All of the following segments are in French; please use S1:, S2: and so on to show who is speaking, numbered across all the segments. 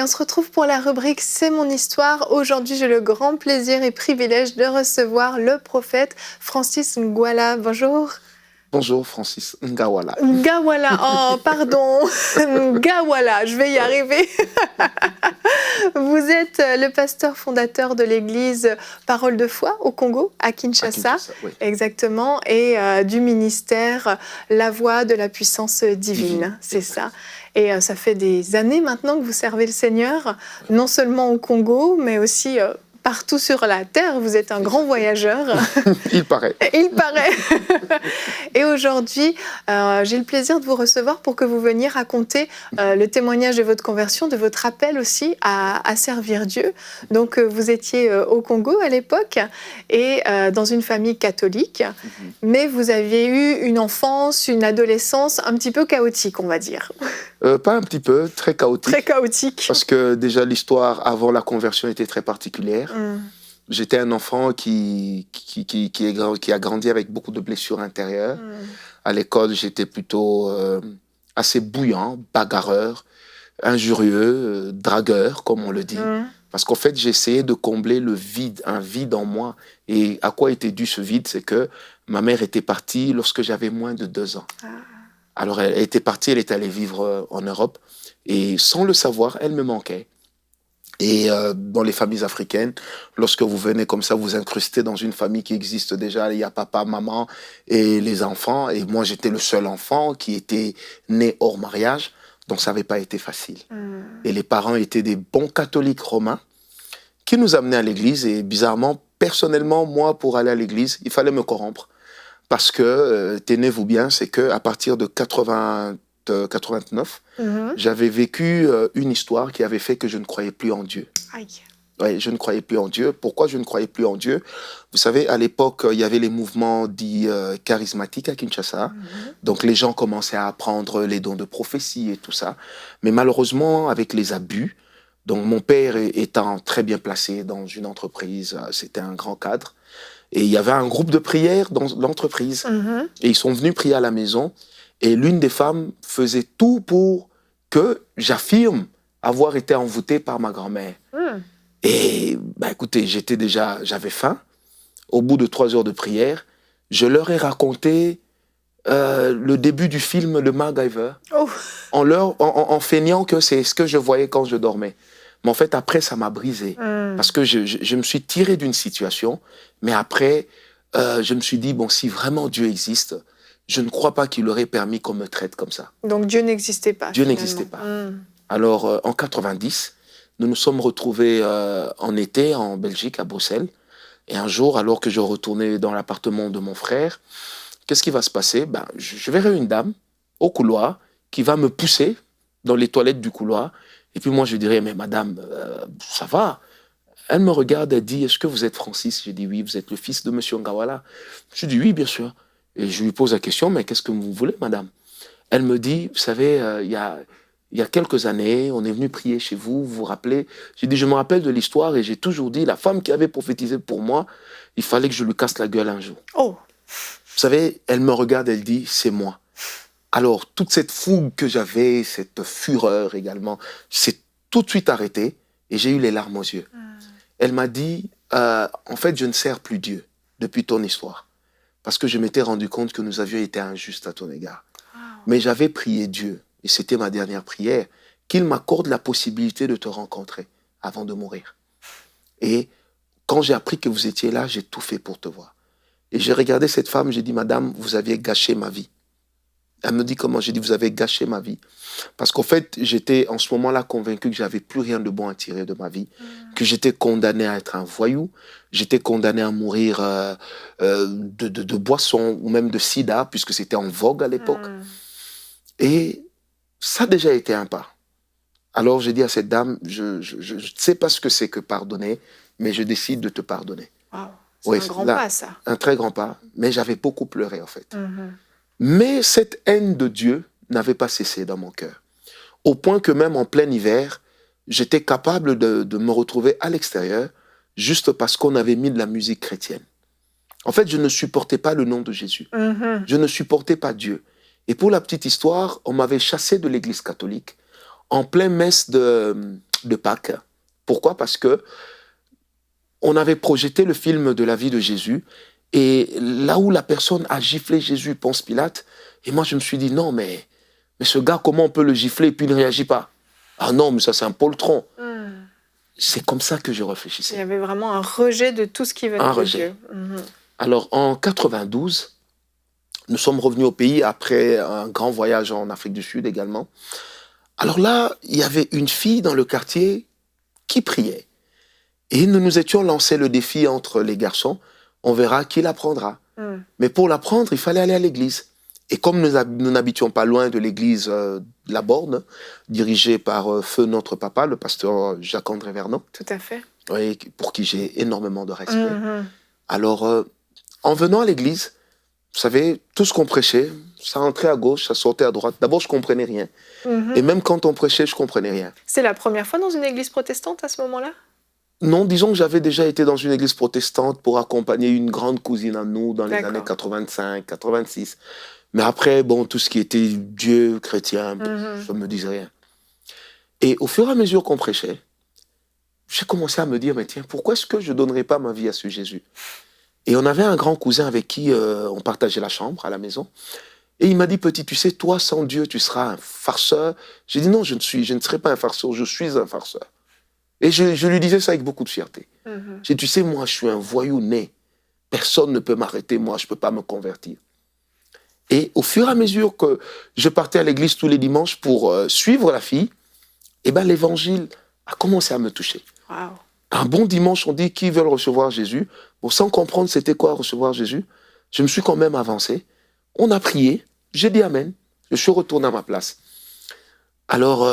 S1: on se retrouve pour la rubrique C'est mon histoire. Aujourd'hui, j'ai le grand plaisir et privilège de recevoir le prophète Francis Ngwala. Bonjour.
S2: Bonjour Francis Ngawala.
S1: Ngawala, oh pardon, Ngawala, je vais y arriver. Vous êtes le pasteur fondateur de l'église Parole de foi au Congo, à Kinshasa,
S2: Oui.
S1: Exactement, et du ministère La Voix de la puissance divine, c'est ça. Et ça fait des années maintenant que vous servez le Seigneur, non seulement au Congo, mais aussi partout sur la terre. Vous êtes un grand voyageur.
S2: Il paraît.
S1: Il paraît. Et aujourd'hui, j'ai le plaisir de vous recevoir pour que vous veniez raconter le témoignage de votre conversion, de votre appel aussi à servir Dieu. Donc, vous étiez au Congo à l'époque et dans une famille catholique, mais vous aviez eu une enfance, une adolescence un petit peu chaotique, on va dire.
S2: Pas un petit peu, très chaotique.
S1: Très chaotique.
S2: Parce que déjà, l'histoire avant la conversion était très particulière. J'étais un enfant qui a grandi avec beaucoup de blessures intérieures. À l'école, j'étais plutôt assez bouillant, bagarreur, injurieux, dragueur, comme on le dit. Parce qu'en fait, j'essayais de combler le vide, un vide en moi. Et à quoi était dû ce vide? C'est que ma mère était partie lorsque j'avais moins de 2 ans. Alors, elle était partie, elle est allée vivre en Europe. Et sans le savoir, elle me manquait. Et dans les familles africaines, lorsque vous venez comme ça, vous incrustez dans une famille qui existe déjà, il y a papa, maman et les enfants. Et moi, j'étais le seul enfant qui était né hors mariage. Donc, ça n'avait pas été facile. Et les parents étaient des bons catholiques romains qui nous amenaient à l'église. Et bizarrement, personnellement, moi, pour aller à l'église, il fallait me corrompre. Parce que, tenez-vous bien, c'est qu'à partir de 89, j'avais vécu une histoire qui avait fait que je ne croyais plus en Dieu.
S1: Aïe.
S2: Oui, je ne croyais plus en Dieu. Pourquoi je ne croyais plus en Dieu? Vous savez, à l'époque, il y avait les mouvements dits charismatiques à Kinshasa. Donc, les gens commençaient à apprendre les dons de prophétie et tout ça. Mais malheureusement, avec les abus, donc mon père étant très bien placé dans une entreprise, c'était un grand cadre. Et il y avait un groupe de prière dans l'entreprise. Et ils sont venus prier à la maison. Et l'une des femmes faisait tout pour que j'affirme avoir été envoûté par ma grand-mère. Et écoutez, j'avais faim. Au bout de 3 heures de prière, je leur ai raconté le début du film Le MacGyver, en feignant que c'est ce que je voyais quand je dormais. Mais en fait, après, ça m'a brisé. Parce que je me suis tiré d'une situation, mais après, je me suis dit, bon, si vraiment Dieu existe, je ne crois pas qu'il aurait permis qu'on me traite comme ça.
S1: Donc Dieu n'existait pas.
S2: Dieu n'existait pas. Alors, en 90, nous nous sommes retrouvés en été en Belgique, à Bruxelles. Et un jour, alors que je retournais dans l'appartement de mon frère, qu'est-ce qui va se passer? Je verrai une dame au couloir qui va me pousser dans les toilettes du couloir. Et puis moi, je dirais, mais madame, ça va? Elle me regarde, elle dit, est-ce que vous êtes Francis? Je dis, oui, vous êtes le fils de monsieur Ngawala. Je dis, oui, bien sûr. Et je lui pose la question, mais qu'est-ce que vous voulez, madame? Elle me dit, vous savez, il y a quelques années, on est venu prier chez vous, vous vous rappelez? J'ai dit, je me rappelle de l'histoire et j'ai toujours dit, la femme qui avait prophétisé pour moi, il fallait que je lui casse la gueule un jour. Vous savez, elle me regarde, elle dit, c'est moi. Alors, toute cette fougue que j'avais, cette fureur également, s'est tout de suite arrêtée et j'ai eu les larmes aux yeux. Elle m'a dit, en fait, je ne sers plus Dieu depuis ton histoire. Parce que je m'étais rendu compte que nous avions été injustes à ton égard. Mais j'avais prié Dieu, et c'était ma dernière prière, qu'il m'accorde la possibilité de te rencontrer avant de mourir. Et quand j'ai appris que vous étiez là, j'ai tout fait pour te voir. Et j'ai regardé cette femme, j'ai dit, madame, vous aviez gâché ma vie. Elle me dit comment? J'ai dit, vous avez gâché ma vie. Parce qu'en fait, j'étais en ce moment-là convaincu que j'avais plus rien de bon à tirer de ma vie, que j'étais condamné à être un voyou, j'étais condamné à mourir de boisson ou même de sida, puisque c'était en vogue à l'époque. Et ça a déjà été un pas. Alors j'ai dit à cette dame, je ne sais pas ce que c'est que pardonner, mais je décide de te pardonner.
S1: C'est un grand pas, ça.
S2: Un très grand pas, mais j'avais beaucoup pleuré en fait. Mais cette haine de Dieu n'avait pas cessé dans mon cœur. Au point que même en plein hiver, j'étais capable de me retrouver à l'extérieur juste parce qu'on avait mis de la musique chrétienne. En fait, je ne supportais pas le nom de Jésus. Je ne supportais pas Dieu. Et pour la petite histoire, on m'avait chassé de l'église catholique en pleine messe de de Pâques. Pourquoi? Parce que on avait projeté le film de la vie de Jésus, et là où la personne a giflé Jésus, Ponce Pilate, et moi je me suis dit, non, mais ce gars, comment on peut le gifler et puis il ne réagit pas? Ah non, mais ça c'est un poltron. C'est comme ça que je réfléchissais.
S1: Il y avait vraiment un rejet de tout ce qui venait de Dieu.
S2: Alors en 92, nous sommes revenus au pays après un grand voyage en Afrique du Sud également. Alors là, il y avait une fille dans le quartier qui priait. Et nous nous étions lancé le défi entre les garçons, on verra qui la prendra. Mais pour la prendre, il fallait aller à l'église. Et comme nous n'habitions pas loin de l'église de la Borne, dirigée par feu notre papa, le pasteur Jacques-André Vernon.
S1: Tout à fait.
S2: Oui, pour qui j'ai énormément de respect. Alors, en venant à l'église, vous savez, tout ce qu'on prêchait, ça rentrait à gauche, ça sortait à droite. D'abord, je ne comprenais rien. Et même quand on prêchait, je ne comprenais rien.
S1: C'est la première fois dans une église protestante à ce moment-là?
S2: Non, disons que j'avais déjà été dans une église protestante pour accompagner une grande cousine à nous dans les années 85, 86. Mais après, bon, tout ce qui était Dieu, chrétien, ça ne me disait rien. Et au fur et à mesure qu'on prêchait, j'ai commencé à me dire, mais tiens, pourquoi est-ce que je ne donnerais pas ma vie à ce Jésus? Et on avait un grand cousin avec qui on partageait la chambre à la maison. Et il m'a dit, petit, tu sais, toi, sans Dieu, tu seras un farceur. J'ai dit, non, je ne serai pas un farceur, je suis un farceur. Et je lui disais ça avec beaucoup de fierté. J'ai dit, tu sais, moi, je suis un voyou né. Personne ne peut m'arrêter, moi, je ne peux pas me convertir. Et au fur et à mesure que je partais à l'église tous les dimanches pour suivre la fille, eh ben, l'évangile a commencé à me toucher.
S1: Wow.
S2: Un bon dimanche, on dit qui veut recevoir Jésus. Bon, sans comprendre c'était quoi recevoir Jésus, je me suis quand même avancé. On a prié, j'ai dit Amen. Je suis retourné à ma place. Alors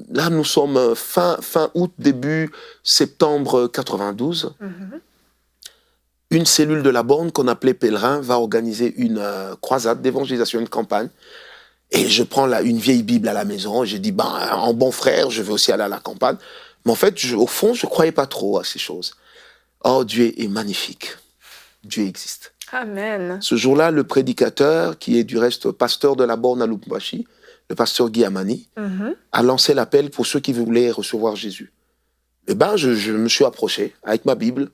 S2: là, nous sommes fin août, début septembre 92. Une cellule de la Borne qu'on appelait Pèlerin va organiser une croisade d'évangélisation, une campagne. Et je prends une vieille Bible à la maison. Et je dis, en bon frère, je vais aussi aller à la campagne. Mais en fait, au fond, je ne croyais pas trop à ces choses. Oh, Dieu est magnifique. Dieu existe.
S1: Amen.
S2: Ce jour-là, le prédicateur, qui est du reste pasteur de la Borne à Lubumbashi, le pasteur Guy Amani, a lancé l'appel pour ceux qui voulaient recevoir Jésus. Eh ben, je me suis approché avec ma Bible.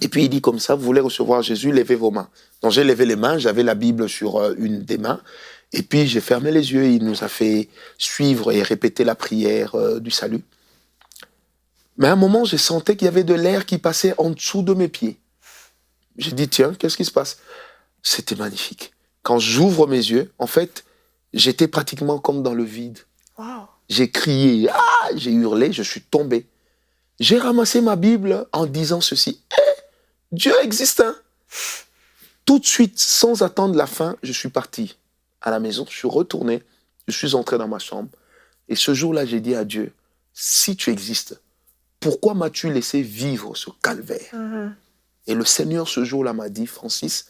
S2: Et puis il dit comme ça, vous voulez recevoir Jésus, levez vos mains. Donc j'ai levé les mains, j'avais la Bible sur une des mains. Et puis j'ai fermé les yeux, il nous a fait suivre et répéter la prière du salut. Mais à un moment, j'ai senti qu'il y avait de l'air qui passait en dessous de mes pieds. J'ai dit, tiens, qu'est-ce qui se passe? C'était magnifique. Quand j'ouvre mes yeux, en fait, j'étais pratiquement comme dans le vide.
S1: Wow.
S2: J'ai crié, j'ai hurlé, je suis tombé. J'ai ramassé ma Bible en disant ceci, Dieu existe, hein? Tout de suite, sans attendre la fin, je suis parti à la maison, je suis retourné, je suis entré dans ma chambre. Et ce jour-là, j'ai dit à Dieu, si tu existes, pourquoi m'as-tu laissé vivre ce calvaire? Et le Seigneur, ce jour-là, m'a dit, Francis,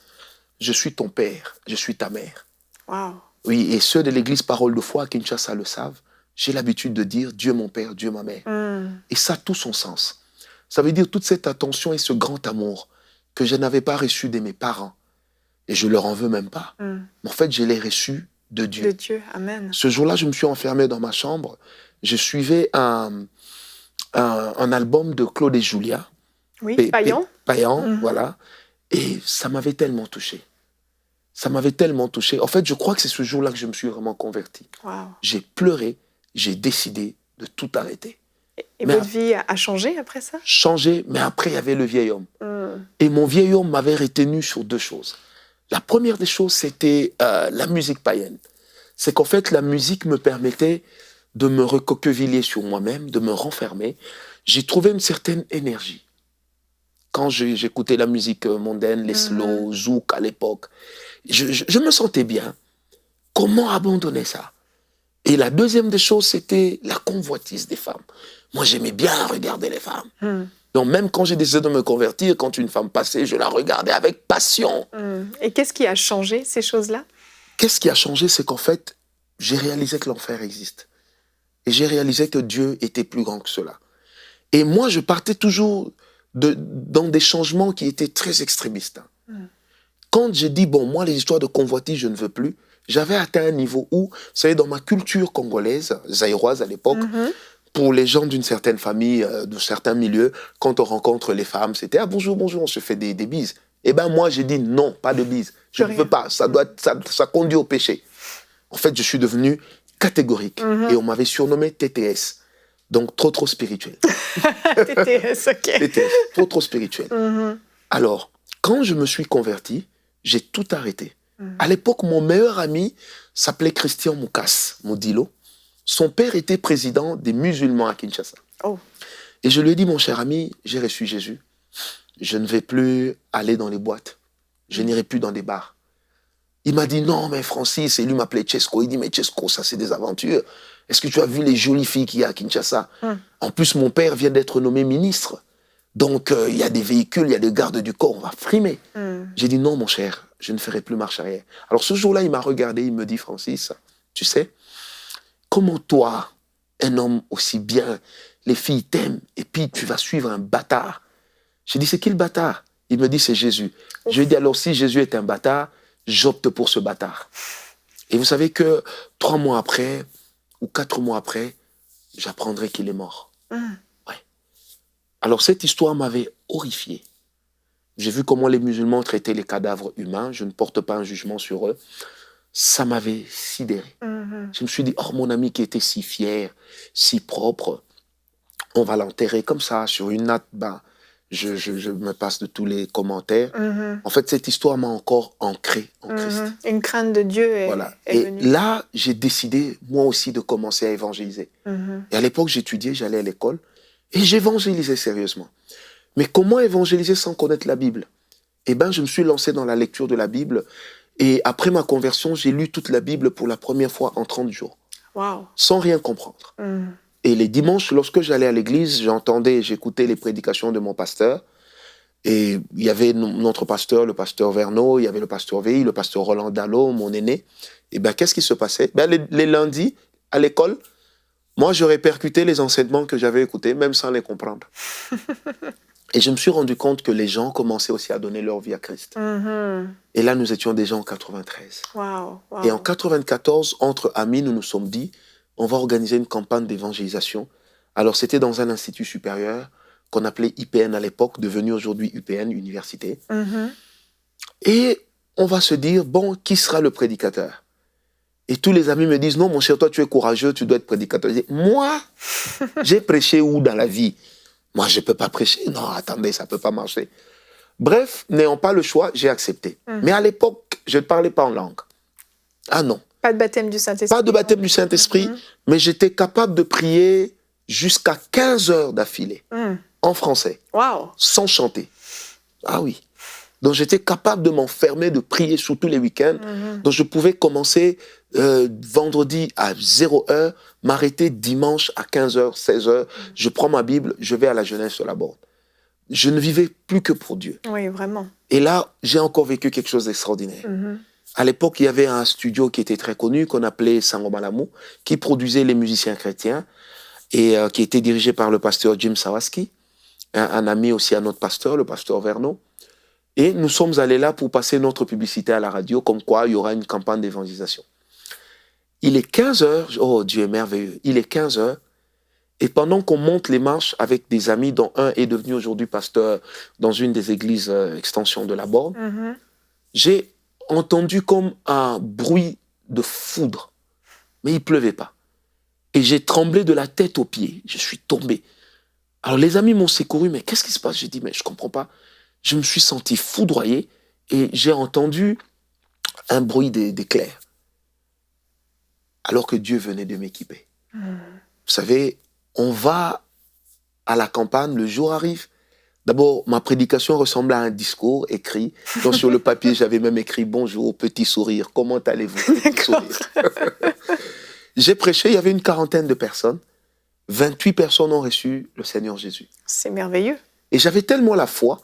S2: je suis ton père, je suis ta mère.
S1: Wow.
S2: Oui, et ceux de l'église Parole de foi à Kinshasa le savent. J'ai l'habitude de dire Dieu mon père, Dieu ma mère. Et ça a tout son sens. Ça veut dire toute cette attention et ce grand amour que je n'avais pas reçu de mes parents. Et je ne leur en veux même pas. Mais en fait, je l'ai reçu de Dieu.
S1: De Dieu, amen.
S2: Ce jour-là, je me suis enfermé dans ma chambre. Je suivais un album de Claude et Julia.
S1: Oui, Payan.
S2: Payan, voilà. Et ça m'avait tellement touché. Ça m'avait tellement touché. En fait, je crois que c'est ce jour-là que je me suis vraiment converti.
S1: Wow.
S2: J'ai pleuré, j'ai décidé de tout arrêter.
S1: Et votre vie a changé après ça?
S2: Changé, mais après, il y avait le vieil homme. Et mon vieil homme m'avait retenu sur deux choses. La première des choses, c'était la musique païenne. C'est qu'en fait, la musique me permettait de me recoqueviller sur moi-même, de me renfermer. J'ai trouvé une certaine énergie. Quand j'écoutais la musique mondaine, les slow, zouk à l'époque, je me sentais bien. Comment abandonner ça? Et la deuxième des choses, c'était la convoitise des femmes. Moi, j'aimais bien regarder les femmes. Donc, même quand j'ai décidé de me convertir, quand une femme passait, je la regardais avec passion.
S1: Et qu'est-ce qui a changé, ces choses-là?
S2: Qu'est-ce qui a changé? C'est qu'en fait, j'ai réalisé que l'enfer existe. Et j'ai réalisé que Dieu était plus grand que cela. Et moi, je partais toujours dans des changements qui étaient très extrémistes. Quand j'ai dit, bon, moi, les histoires de convoitise, je ne veux plus, j'avais atteint un niveau où, vous savez, dans ma culture congolaise, zaïroise à l'époque, pour les gens d'une certaine famille, de certains milieux, quand on rencontre les femmes, c'était « Ah, bonjour, bonjour », on se fait des bises. Eh bien, moi, j'ai dit non, pas de bises. Je ne veux pas, ça conduit au péché. En fait, je suis devenu catégorique. Et on m'avait surnommé TTS. Donc, trop spirituel.
S1: TTS, ok.
S2: TTS, trop spirituel. Alors, quand je me suis converti, j'ai tout arrêté. À l'époque, mon meilleur ami s'appelait Christian Moukas, Modilo. Son père était président des musulmans à Kinshasa.
S1: Oh.
S2: Et je lui ai dit, mon cher ami, j'ai reçu Jésus. Je ne vais plus aller dans les boîtes. Je n'irai plus dans des bars. Il m'a dit, non, mais Francis, et lui m'appelait Chesco. Il dit, mais Chesco, ça c'est des aventures. Est-ce que tu as vu les jolies filles qu'il y a à Kinshasa? En plus, mon père vient d'être nommé ministre. Donc, il y a des véhicules, il y a des gardes du corps, on va frimer. J'ai dit, non, mon cher, je ne ferai plus marche arrière. Alors, ce jour-là, il m'a regardé, il me dit, Francis, tu sais, comment toi, un homme aussi bien, les filles t'aiment, et puis tu vas suivre un bâtard? J'ai dit, c'est qui le bâtard? Il me dit, c'est Jésus. Je lui ai dit, alors si Jésus est un bâtard, j'opte pour ce bâtard. Et vous savez que 3 mois après, ou 4 mois après, j'apprendrai qu'il est mort. Ouais. Alors cette histoire m'avait horrifié. J'ai vu comment les musulmans traitaient les cadavres humains. Je ne porte pas un jugement sur eux. Ça m'avait sidéré. Je me suis dit, oh, mon ami qui était si fier, si propre, on va l'enterrer comme ça, sur une natte. Ben, je me passe de tous les commentaires. En fait, cette histoire m'a encore ancré en Christ.
S1: Une crainte de Dieu est venue.
S2: Et là, j'ai décidé, moi aussi, de commencer à évangéliser. Et à l'époque, j'étudiais, j'allais à l'école, et j'évangélisais sérieusement. Mais comment évangéliser sans connaître la Bible? Eh bien, je me suis lancé dans la lecture de la Bible. Et après ma conversion, j'ai lu toute la Bible pour la première fois en 30 jours.
S1: Wow.
S2: Sans rien comprendre. Et les dimanches, lorsque j'allais à l'église, j'écoutais les prédications de mon pasteur. Et il y avait notre pasteur, le pasteur Verneau, il y avait le pasteur Veil, le pasteur Roland Dallot, mon aîné. Et bien, qu'est-ce qui se passait? Les lundis, à l'école, moi, je répercutais les enseignements que j'avais écoutés, même sans les comprendre. Et je me suis rendu compte que les gens commençaient aussi à donner leur vie à Christ. Et là, nous étions déjà en 93.
S1: Wow.
S2: Et en 94, entre amis, nous nous sommes dit, on va organiser une campagne d'évangélisation. Alors, c'était dans un institut supérieur qu'on appelait IPN à l'époque, devenu aujourd'hui UPN, Université. Et on va se dire, bon, qui sera le prédicateur? Et tous les amis me disent, non, mon cher, toi, tu es courageux, tu dois être prédicateur. Je dis, moi, j'ai prêché où dans la vie? Moi, je ne peux pas prêcher. Non, attendez, ça ne peut pas marcher. Bref, n'ayant pas le choix, j'ai accepté. Mais à l'époque, je ne parlais pas en langue. Ah non.
S1: Pas de baptême du Saint-Esprit.
S2: Pas de baptême du Saint-Esprit, mais j'étais capable de prier jusqu'à 15 heures d'affilée, en français, sans chanter. Ah oui. Donc j'étais capable de m'enfermer, de prier surtout les week-ends. Donc je pouvais commencer vendredi à 0 heure, m'arrêter dimanche à 15 heures, 16 heures. Je prends ma Bible, je vais à la jeunesse sur la borne. Je ne vivais plus que pour Dieu.
S1: Oui, vraiment.
S2: Et là, j'ai encore vécu quelque chose d'extraordinaire. À l'époque, il y avait un studio qui était très connu, qu'on appelait Sango Malamu, qui produisait les musiciens chrétiens et qui était dirigé par le pasteur Jim Sawaski, un ami aussi à notre pasteur, le pasteur Verneau. Et nous sommes allés là pour passer notre publicité à la radio, comme quoi il y aura une campagne d'évangélisation. Il est 15 heures, oh Dieu est merveilleux, il est 15 heures, et pendant qu'on monte les marches avec des amis, dont un est devenu aujourd'hui pasteur dans une des églises extension de la Borne, j'ai entendu comme un bruit de foudre, mais il pleuvait pas. Et j'ai tremblé de la tête aux pieds, je suis tombé. Alors les amis m'ont secouru, mais qu'est-ce qui se passe? J'ai dit, mais je comprends pas. Je me suis senti foudroyé et j'ai entendu un bruit d'éclairs. Alors que Dieu venait de m'équiper. Vous savez, on va à la campagne, le jour arrive. D'abord, ma prédication ressemble à un discours écrit. Donc sur le papier, j'avais même écrit « Bonjour, petit sourire, comment allez-vous » petit sourire. J'ai prêché, il y avait une 40aine de personnes. 28 personnes ont reçu le Seigneur Jésus.
S1: C'est merveilleux.
S2: Et j'avais tellement la foi.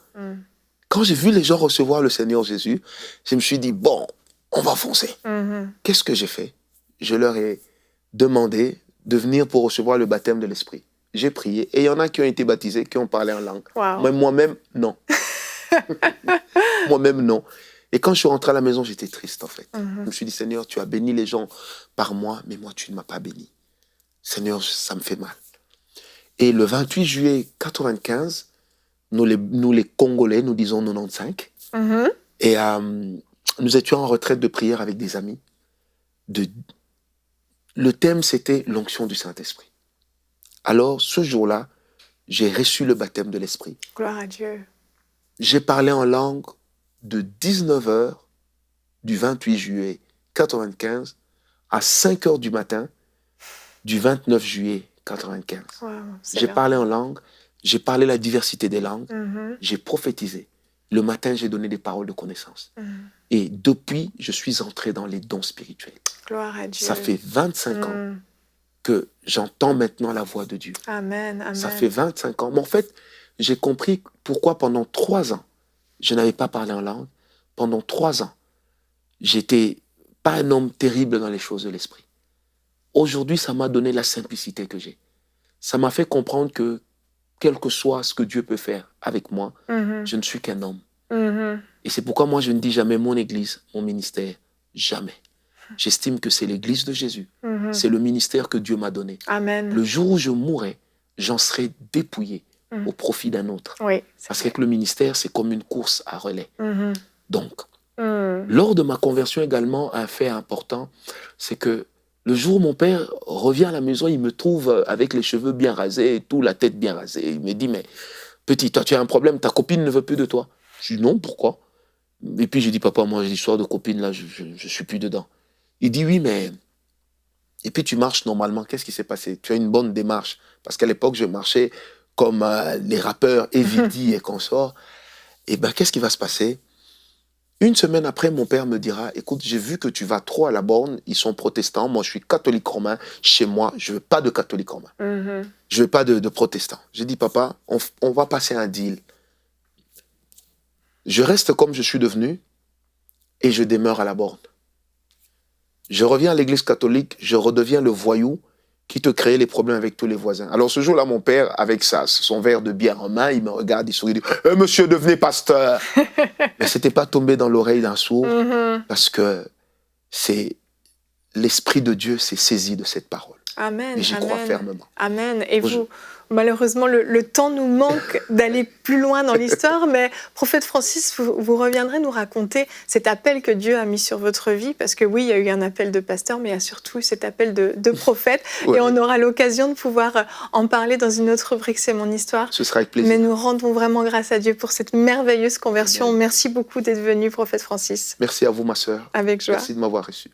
S2: Quand j'ai vu les gens recevoir le Seigneur Jésus, je me suis dit, bon, on va foncer. Qu'est-ce que j'ai fait? Je leur ai demandé de venir pour recevoir le baptême de l'Esprit. J'ai prié. Et il y en a qui ont été baptisés, qui ont parlé en langue. Mais moi-même, non. Moi-même, non. Et quand je suis rentré à la maison, j'étais triste, en fait. Je me suis dit, Seigneur, tu as béni les gens par moi, mais moi, tu ne m'as pas béni. Seigneur, ça me fait mal. Et le 28 juillet 95, nous les Congolais, nous disons 95,
S1: Mhm.
S2: et nous étions en retraite de prière avec des amis. Le thème, c'était l'onction du Saint-Esprit. Alors, ce jour-là, j'ai reçu le baptême de l'Esprit.
S1: Gloire à Dieu.
S2: J'ai parlé en langue de 19h du 28 juillet 95 à 5h du matin du 29 juillet 95.
S1: Wow, c'est
S2: J'ai
S1: bien.
S2: parlé en langue, j'ai parlé la diversité des langues,
S1: Mhm.
S2: j'ai prophétisé. Le matin, j'ai donné des paroles de connaissance.
S1: Mhm.
S2: Et depuis, je suis entré dans les dons spirituels.
S1: Gloire à Dieu.
S2: Ça fait 25 ans
S1: Mhm.
S2: que j'entends maintenant la voix de Dieu.
S1: Amen, amen.
S2: Ça fait 25 ans. Mais en fait, j'ai compris pourquoi pendant 3 ans, je n'avais pas parlé en langue. Pendant 3 ans, j'étais pas un homme terrible dans les choses de l'esprit. Aujourd'hui, ça m'a donné la simplicité que j'ai. Ça m'a fait comprendre que, quel que soit ce que Dieu peut faire avec moi,
S1: Mhm.
S2: je ne suis qu'un homme.
S1: Mhm.
S2: Et c'est pourquoi moi, je ne dis jamais mon église, mon ministère. Jamais. J'estime que c'est l'église de Jésus.
S1: Mhm.
S2: C'est le ministère que Dieu m'a donné.
S1: Amen.
S2: Le jour où je mourrai, j'en serai dépouillé
S1: Mhm.
S2: au profit d'un autre.
S1: Oui.
S2: Parce que le ministère, c'est comme une course à relais.
S1: Mhm.
S2: Donc,
S1: Mhm.
S2: lors de ma conversion également, un fait important, c'est que le jour où mon père revient à la maison, il me trouve avec les cheveux bien rasés et tout, la tête bien rasée. Il me dit, mais petit, toi, tu as un problème, ta copine ne veut plus de toi. Je dis, non, pourquoi? Et puis, j'ai dit, papa, moi, l'histoire de copine, là, je suis plus dedans. Il dit, oui, mais... Et puis, tu marches normalement. Qu'est-ce qui s'est passé? Tu as une bonne démarche. Parce qu'à l'époque, je marchais comme les rappeurs Evidi et consorts. Et bien, qu'est-ce qui va se passer? Une semaine après, mon père me dira, écoute, j'ai vu que tu vas trop à la borne, ils sont protestants, moi je suis catholique romain, chez moi, je veux pas de catholique romain.
S1: Mhm.
S2: Je veux pas de protestants. J'ai dit, papa, on va passer un deal. Je reste comme je suis devenu et je demeure à la borne. Je reviens à l'église catholique, je redeviens le voyou qui te créait les problèmes avec tous les voisins. Alors ce jour-là, mon père, avec son verre de bière en main, il me regarde, il sourit, il dit, monsieur, devenez pasteur. Mais c'était pas tombé dans l'oreille d'un sourd,
S1: Mhm.
S2: parce que c'est l'Esprit de Dieu s'est saisi de cette parole.
S1: Amen.
S2: Et j'y crois
S1: Amen.
S2: fermement.
S1: Amen. Et
S2: Moi,
S1: vous, malheureusement, le temps nous manque d'aller plus loin dans l'histoire, mais prophète Francis, vous reviendrez nous raconter cet appel que Dieu a mis sur votre vie, parce que oui, il y a eu un appel de pasteur, mais il y a surtout eu cet appel de prophète,
S2: Ouais.
S1: et on aura l'occasion de pouvoir en parler dans une autre rubrique, c'est mon histoire.
S2: Ce sera avec plaisir.
S1: Mais nous rendons vraiment grâce à Dieu pour cette merveilleuse conversion.
S2: Amen.
S1: Merci beaucoup d'être venu, prophète Francis.
S2: Merci à vous, ma sœur.
S1: Avec joie.
S2: Merci de m'avoir reçu.